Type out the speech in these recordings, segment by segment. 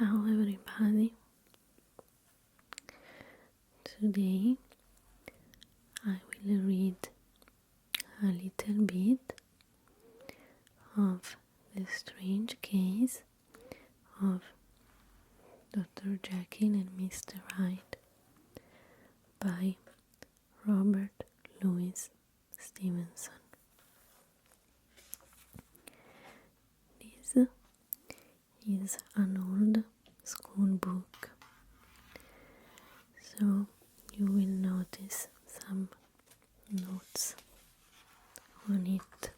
Ciao everybody. Today I will read a little bit of the strange case of Dr. Jekyll and Mr. Hyde by Robert Louis Stevenson. This is an old school book, so you will notice some notes on it.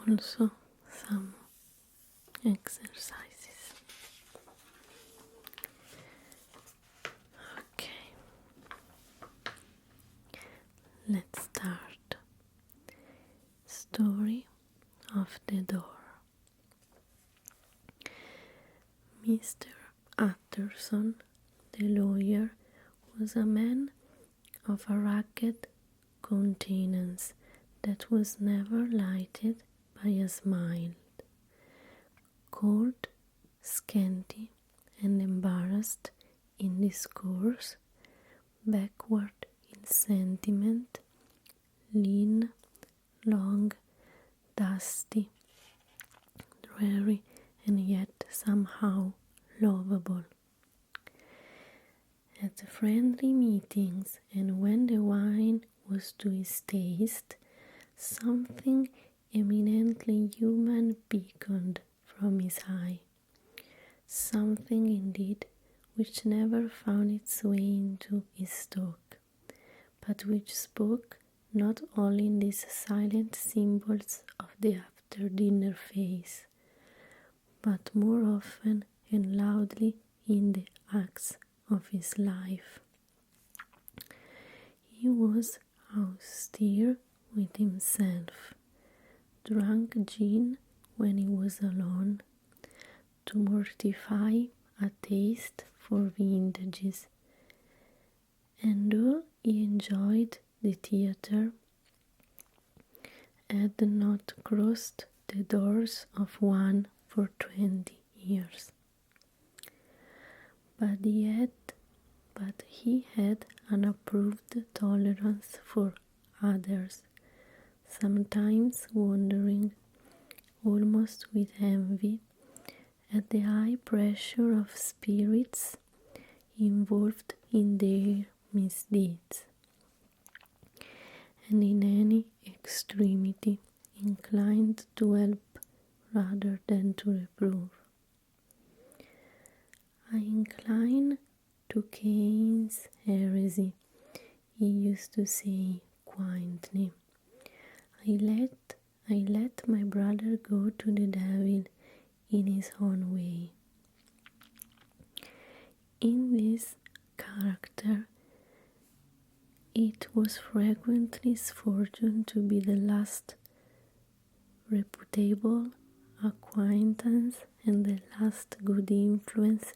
And also some exercises. Okay, let's start. Story of the door. Mr. Utterson, the lawyer, was a man of a rugged countenance that was never lighted by a smile. Cold, scanty, and embarrassed in discourse, backward in sentiment, lean, long, dusty, dreary, and yet somehow lovable. At the friendly meetings and when the wine was to his taste, something eminently human beaconed from his eye. Something indeed which never found its way into his talk, but which spoke not only in these silent symbols of the after-dinner face, but more often and loudly in the acts of his life. He was austere with himself, drank gin when he was alone, to mortify a taste for vintages, and though he enjoyed the theatre, had not crossed the doors of one for 20 years. But he had an approved tolerance for others, sometimes wondering, almost with envy, at the high pressure of spirits involved in their misdeeds, and in any extremity inclined to help rather than to reprove. I incline to Cain's heresy, he used to say quietly. I let my brother go to the devil in his own way. In this character, it was frequently his fortune to be the last reputable acquaintance and the last good influence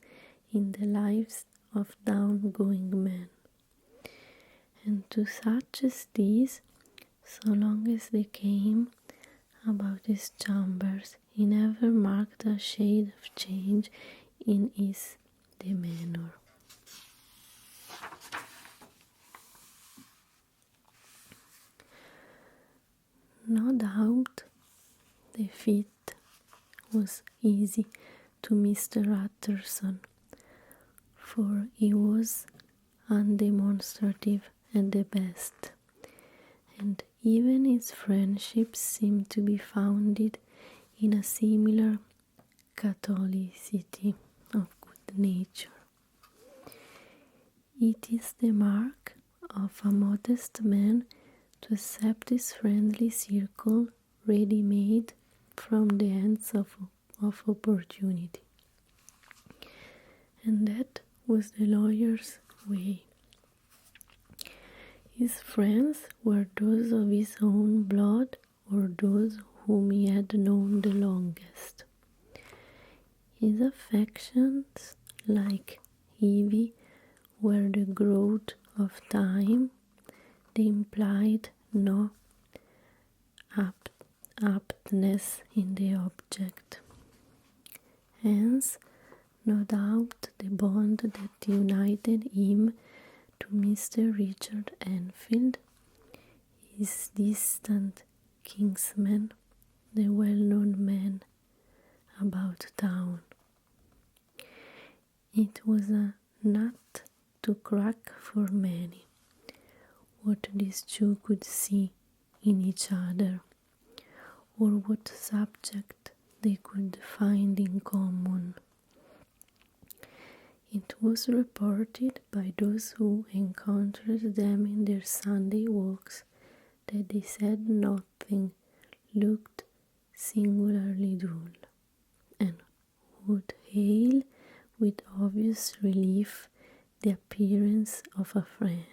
in the lives of down-going men. And to such as these, so long as they came about his chambers, he never marked a shade of change in his demeanor. No doubt the fit was easy to Mr. Utterson, for he was undemonstrative at the best, and even his friendships seemed to be founded in a similar catholicity of good nature. It is the mark of a modest man to accept his friendly circle ready-made from the hands of opportunity. And that was the lawyer's way. His friends were those of his own blood or those whom he had known the longest. His affections, like Evie, were the growth of time. They implied no aptness in the object. Hence, no doubt the bond that united him to Mr. Richard Enfield, his distant kinsman, the well-known man about town. It was a nut to crack for many, what these two could see in each other, or what subject they could find in common. It was reported by those who encountered them in their Sunday walks that they said nothing looked singularly dull, and would hail with obvious relief the appearance of a friend.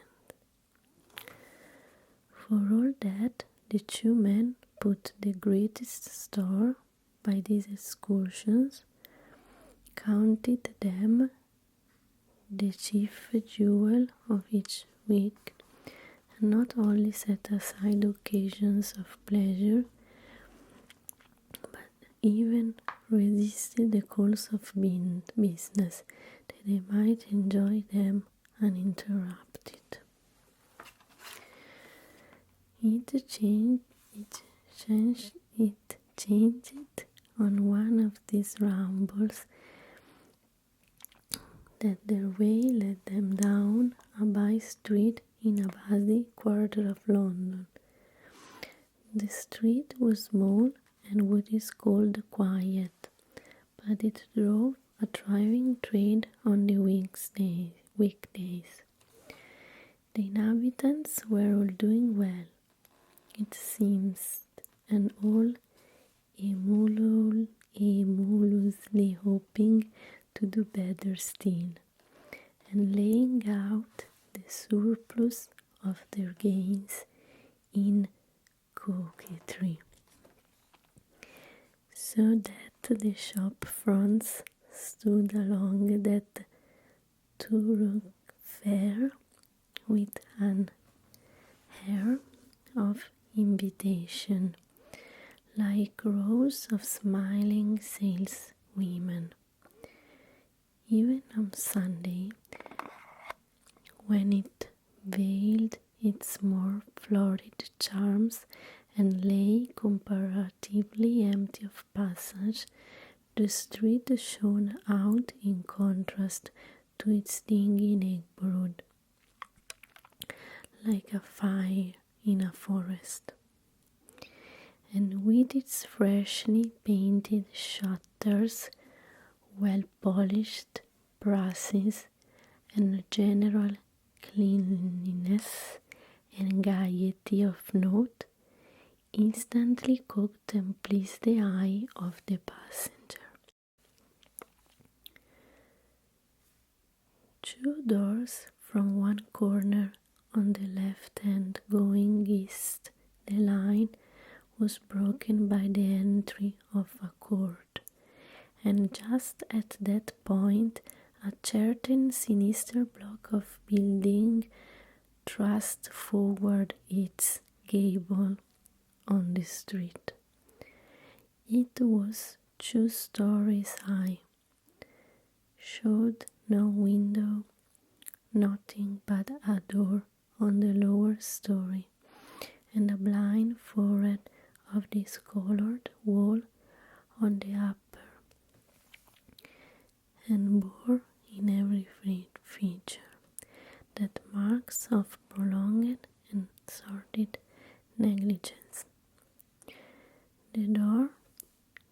For all that, the two men put the greatest store by these excursions, counted them the chief jewel of each week, and not only set aside occasions of pleasure, but even resisted the calls of business, that they might enjoy them uninterrupted. It changed on one of these rambles that their way led them down a by street in a busy quarter of London. The street was small and what is called quiet, but it drove a thriving trade on the weekdays. The inhabitants were all doing well, it seems, and all emulously hoping to do better still, and laying out the surplus of their gains in coquetry, so that the shop fronts stood along that thoroughfare with an air of invitation, like rows of smiling saleswomen. Even on Sunday, when it veiled its more florid charms and lay comparatively empty of passage, the street shone out in contrast to its dingy neighborhood, like a fire in a forest. And with its freshly painted shutters, well-polished brasses, and general cleanliness and gaiety of note, instantly caught and pleased the eye of the passenger. Two doors from one corner on the left hand going east, the line was broken by the entry of a court, and just at that point a certain sinister block of building thrust forward its gable on the street. It was 2 stories high, showed no window, nothing but a door on the lower story, and a blind forehead of discolored wall on the upper, and bore in every feature that marks of prolonged and sordid negligence. The door,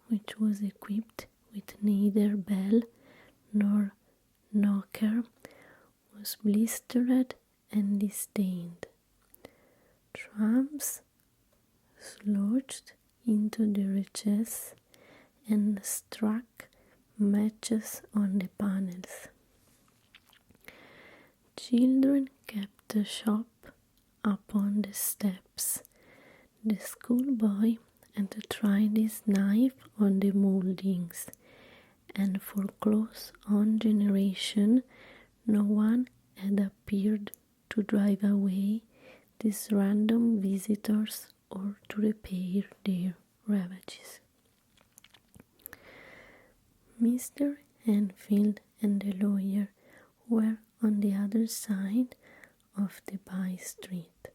which was equipped with neither bell nor knocker, was blistered and disdained. Tramps slouched into the recess and struck matches on the panels. Children kept the shop upon the steps. The schoolboy had tried his knife on the mouldings, and for close on generation no one had appeared to drive away these random visitors or to repair their ravages. Mr. Enfield and the lawyer were on the other side of the by street,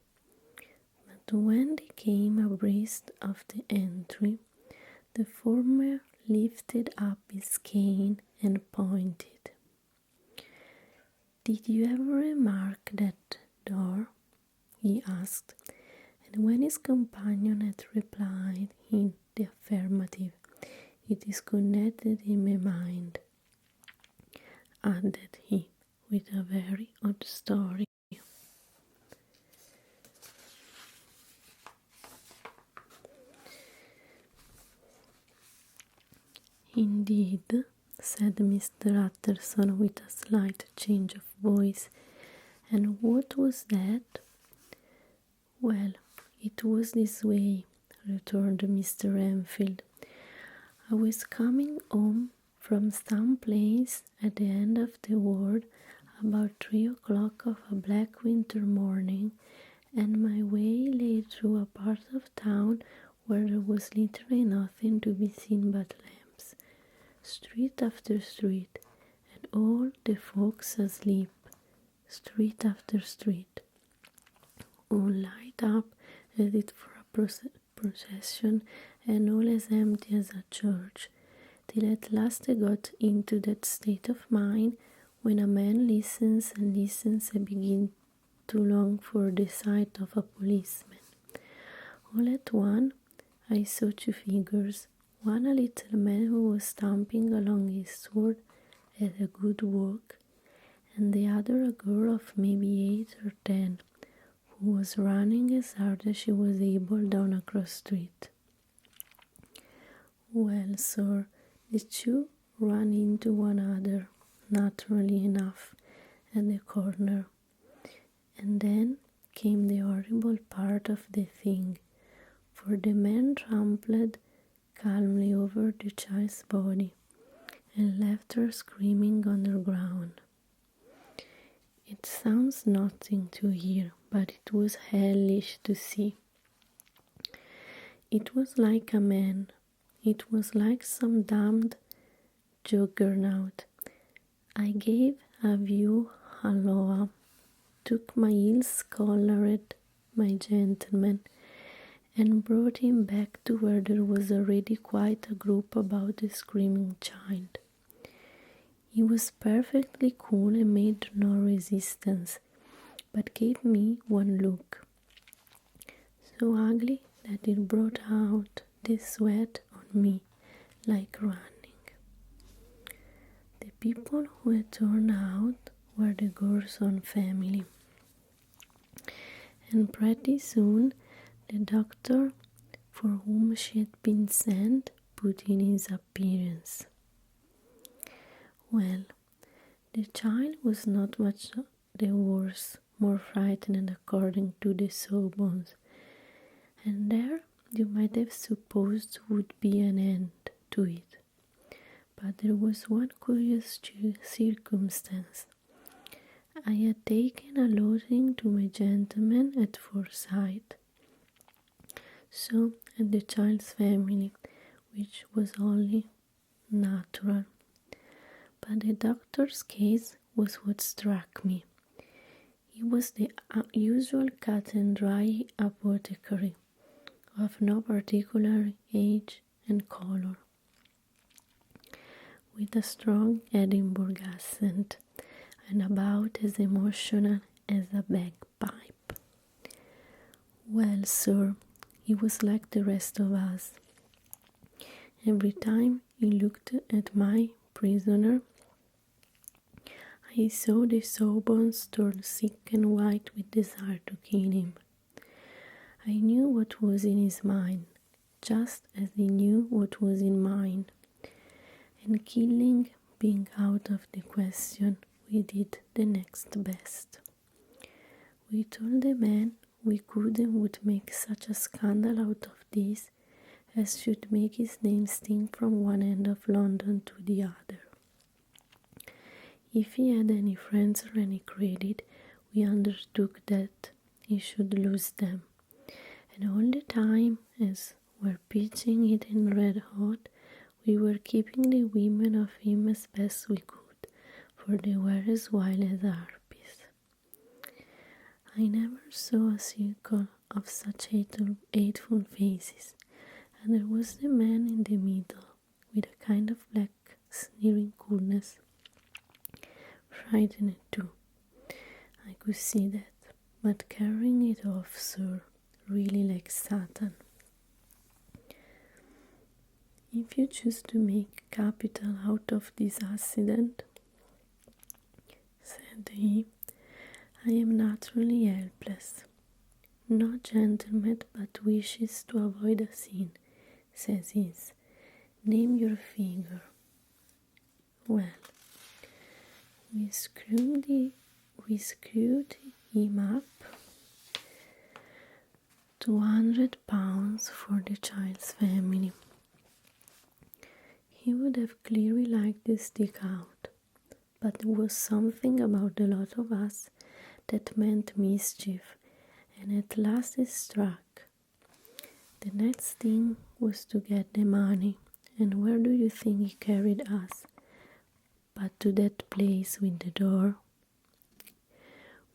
but when they came abreast of the entry, the former lifted up his cane and pointed. "Did you ever remark that door?" he asked, and when his companion had replied in the affirmative, "It is connected in my mind," added he, with a very odd story. "Indeed," said Mr. Utterson with a slight change of voice. "And what was that?" "Well, it was this way," returned Mr. Enfield. "I was coming home from some place at the end of the world about 3 o'clock of a black winter morning, and my way lay through a part of town where there was literally nothing to be seen but lamps, street after street, and all the folks asleep, street after street, all light up as if for a procession, and all as empty as a church, till at last I got into that state of mind when a man listens and listens and begins to long for the sight of a policeman. All at once I saw two figures, one a little man who was stamping along his sword at a good walk, and the other a girl of maybe 8 or 10, who was running as hard as she was able down a cross street. Well, sir, the two ran into one another, naturally enough, at the corner, and then came the horrible part of the thing, for the man trampled calmly over the child's body and left her screaming on the ground. It sounds nothing to hear, but it was hellish to see. It was like a man. It was like some damned juggernaut. I gave a view halloa, took my ill-collared, my gentleman, and brought him back to where there was already quite a group about the screaming child. He was perfectly cool and made no resistance, but gave me one look, so ugly that it brought out the sweat on me like running. The people who had turned out were the girl's own family, and pretty soon the doctor for whom she had been sent put in his appearance. Well, the child was not much the worse, more frightened according to the sawbones, and there you might have supposed would be an end to it. But there was one curious circumstance. I had taken a lodging to my gentleman at Forsyth, so had the child's family, which was only natural. But the doctor's case was what struck me. He was the usual cut and dry apothecary, of no particular age and color, with a strong Edinburgh accent, and about as emotional as a bagpipe. Well, sir, he was like the rest of us. Every time he looked at my prisoner, I saw the sawbones turn sick and white with desire to kill him. I knew what was in his mind, just as he knew what was in mine, and killing being out of the question, we did the next best. We told the man we could and would make such a scandal out of this as should make his name stink from one end of London to the other. If he had any friends or any credit, we undertook that he should lose them. And all the time, as we're pitching it in red hot, we were keeping the women of him as best we could, for they were as wild as harpies. I never saw a circle of such hateful faces, and there was the man in the middle, with a kind of black, sneering coolness. Frightened too, I could see that, but carrying it off, sir, really like Satan. If you choose to make capital out of this accident, said he, I am naturally helpless. No gentleman but wishes to avoid a sin, says he. Name your figure. Well, we screwed him up £200 for the child's family. He would have clearly liked to stick out, but there was something about the lot of us that meant mischief, and at last it struck. The next thing was to get the money, and where do you think he carried us? But to that place with the door.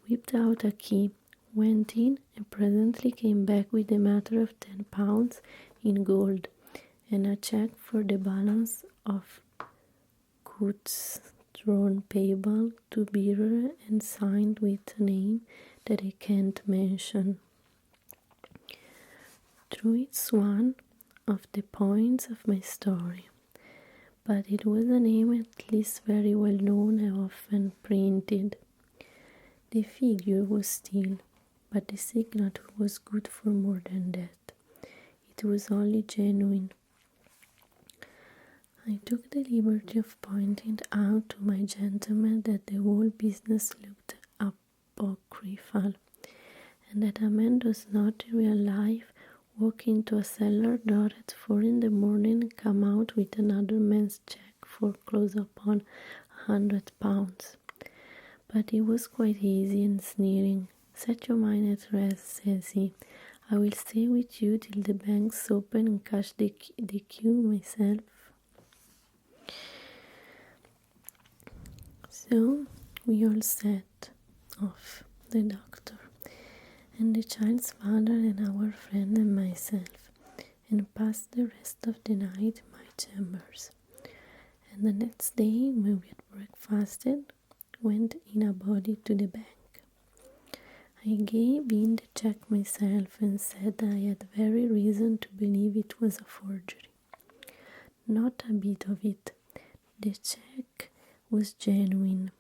Whipped out a key, went in, and presently came back with a matter of £10 in gold, and a cheque for the balance of goods drawn payable to bearer and signed with a name that I can't mention. True, it's one of the points of my story, but it was a name at least very well known and often printed. The figure was still, but the signature was good for more than that. It was only genuine. I took the liberty of pointing out to my gentleman that the whole business looked apocryphal, and that a man does not in real life walk into a cellar door at 4 in the morning and come out with another man's cheque for close upon £100. But he was quite easy and sneering. Set your mind at rest, says he. I will stay with you till the bank's open and cash the queue myself. So we all set off, the doctor and the child's father and our friend and myself, and passed the rest of the night in my chambers. And the next day, when we had breakfasted, went in a body to the bank. I gave in the cheque myself and said I had very reason to believe it was a forgery. Not a bit of it. The cheque was genuine.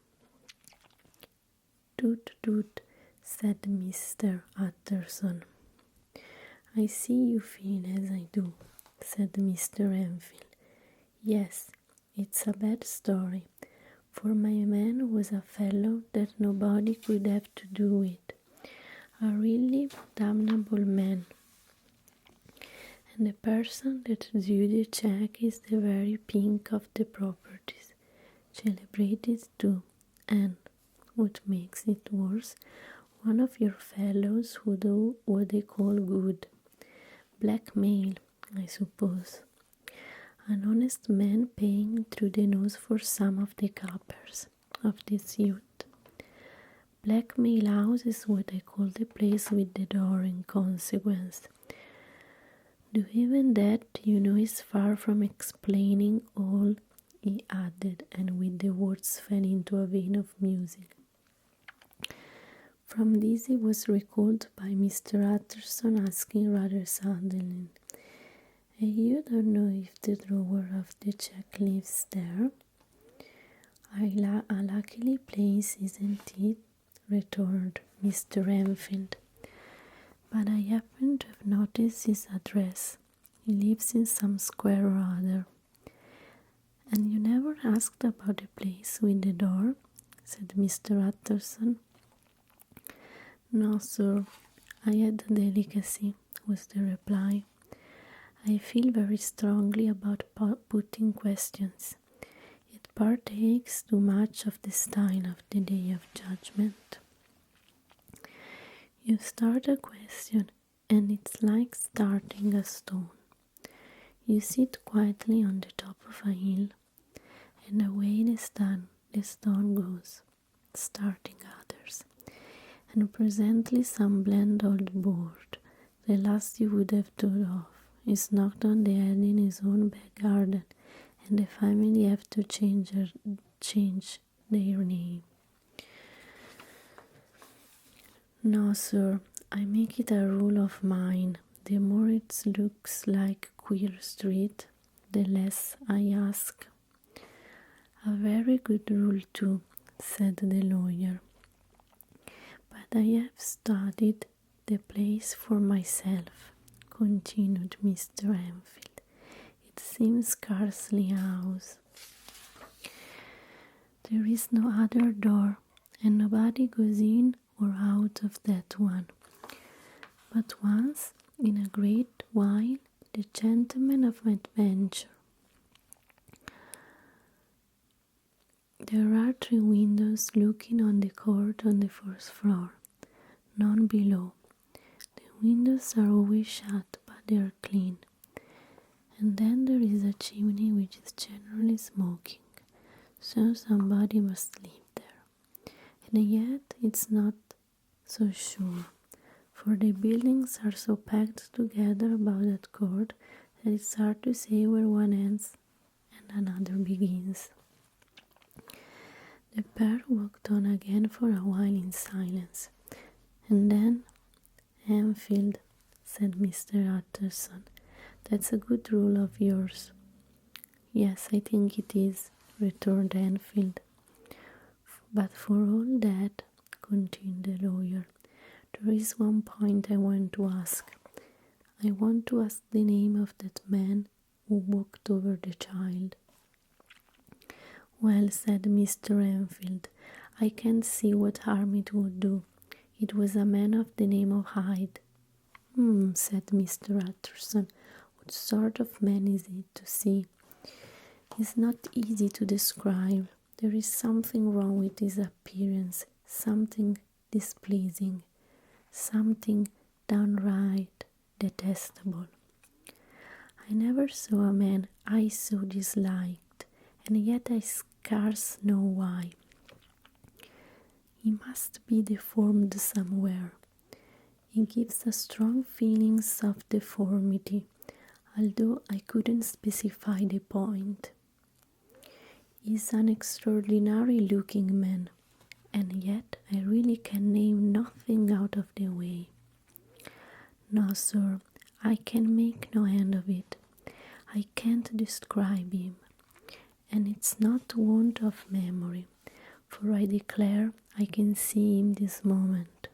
Toot toot, said Mr. Utterson. I see you feel as I do, said Mr. Enfield. Yes, it's a bad story, for my man was a fellow that nobody could have to do with. A really damnable man. And the person that drew the cheque is the very pink of the properties, celebrated too, and, what makes it worse, one of your fellows who do what they call good. Blackmail, I suppose. An honest man paying through the nose for some of the coppers of this youth. Blackmail House is what I call the place with the door in consequence. Do even that, is far from explaining all, he added, and with the words fell into a vein of music. From this he was recalled by Mr. Utterson asking rather suddenly, you don't know if the drawer of the cheque lives there? A lucky place, isn't it? Returned Mr. Enfield. But I happen to have noticed his address. He lives in some square or other. And you never asked about the place with the door? Said Mr. Utterson. No, sir, I had the delicacy, was the reply. I feel very strongly about putting questions. It partakes too much of the style of the Day of Judgment. You start a question, and it's like starting a stone. You sit quietly on the top of a hill, and away the stone goes, starting others. And presently some bland old board, the last you would have thought of, is knocked on the head in his own back garden, and the family have to change their name. No, sir, I make it a rule of mine. The more it looks like Queer Street, the less I ask. A very good rule too, said the lawyer. But I have studied the place for myself, continued Mr. Enfield. It seems scarcely a house. There is no other door, and nobody goes in or out of that one. But once, in a great while, the gentleman of adventure. There are 3 windows looking on the court on the first floor, none below. The windows are always shut, but they are clean. And then there is a chimney which is generally smoking, so somebody must live there. And yet it's not so sure, for the buildings are so packed together about that court that it's hard to say where one ends and another begins. The pair walked on again for a while in silence, and then, Enfield, said Mr. Utterson, that's a good rule of yours. Yes, I think it is, returned Enfield. But for all that, continued the lawyer, there is one point I want to ask. I want to ask the name of that man who walked over the child. Well, said Mr. Enfield, I can't see what harm it would do. It was a man of the name of Hyde. Said Mr. Utterson. What sort of man is it to see? It's not easy to describe. There is something wrong with his appearance, something displeasing, something downright detestable. I never saw a man I so disliked, and yet I scarce know why. He must be deformed somewhere. He gives a strong feeling of deformity, although I couldn't specify the point. He's an extraordinary looking man, and yet I really can name nothing out of the way. No, sir, I can make no end of it. I can't describe him, and it's not want of memory, for I declare I can see him this moment.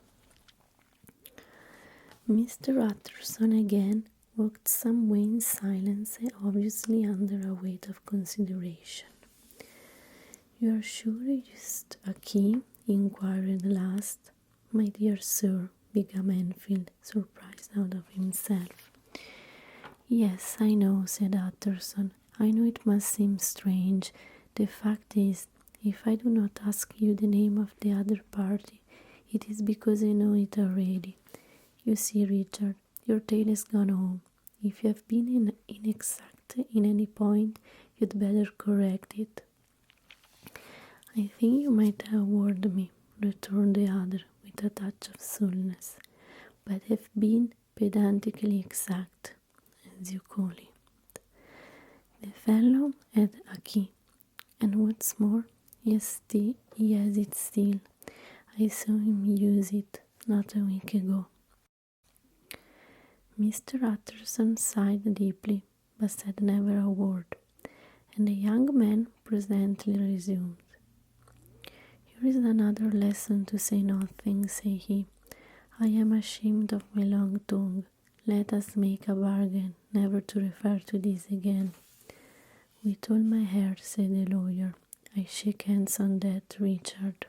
Mr. Utterson again walked some way in silence, obviously under a weight of consideration. You are sure you used a key? He inquired at last. My dear sir, began Enfield, surprised out of himself. Yes, I know, said Utterson. I know it must seem strange. The fact is, if I do not ask you the name of the other party, it is because I know it already. You see, Richard, your tale has gone home. If you have been inexact in any point, you'd better correct it. I think you might have warned me, returned the other with a touch of sulkiness, but have been pedantically exact, as you call it. The fellow had a key, and what's more, he has it still. I saw him use it not a week ago. Mr. Utterson sighed deeply, but said never a word, and the young man presently resumed. Here is another lesson to say nothing, said he. I am ashamed of my long tongue. Let us make a bargain, never to refer to this again. With all my heart, said the lawyer. I shake hands on that, Richard.